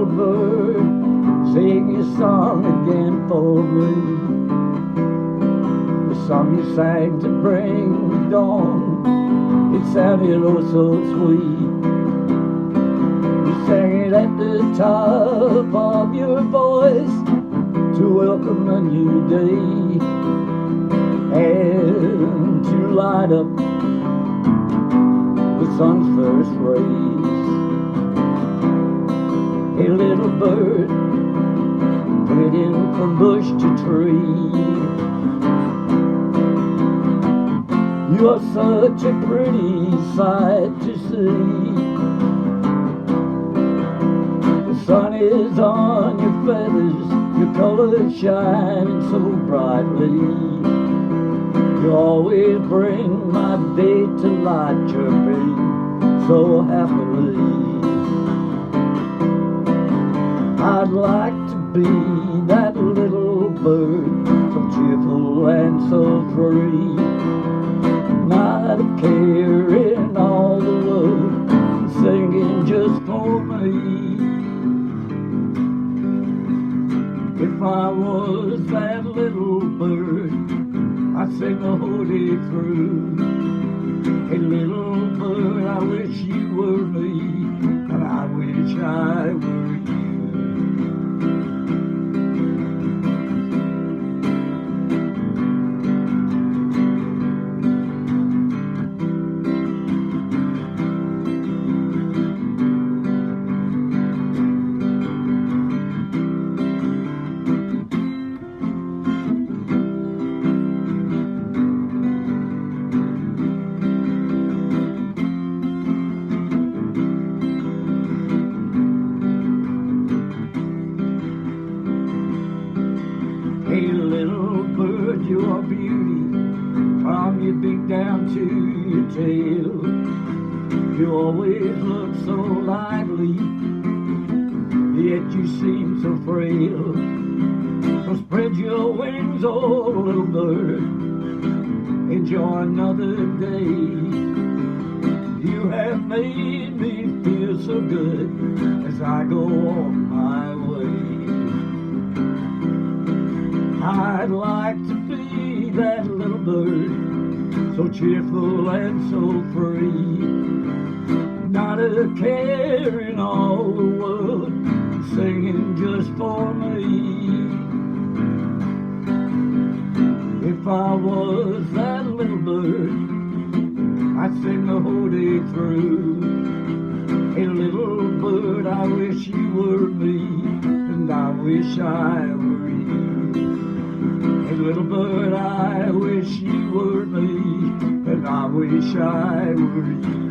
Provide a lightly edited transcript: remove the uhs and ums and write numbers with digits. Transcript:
bird, sing your song again for me. The song you sang to bring the dawn, it sounded oh so sweet. You sang it at the top of your voice to welcome a new day and to light up the sun's first rays. A little bird flitting from bush to tree, you are such a pretty sight to see. The sun is on your feathers, your colors shining so brightly. You always bring my day to light, chirping so happily. I'd like to be that little bird, so cheerful and so free, not a care in all the world, singing just for me. If I was that little bird, I'd sing the whole day through. A little bird, I wish you were me, and I wish I were you. Hey little bird, you're beauty, from your beak down to your tail. You always look so lively, yet you seem so frail. So spread your wings, oh little bird, enjoy another day. You have made me feel so good as I go on my way. I'd like to be that little bird, so cheerful and so free, not a care in all the world, singing just for me. If I was that little bird, I'd sing the whole day through. A little bird, I wish you were me, and I wish I were you. A little bird, I wish you were me, and I wish I were you.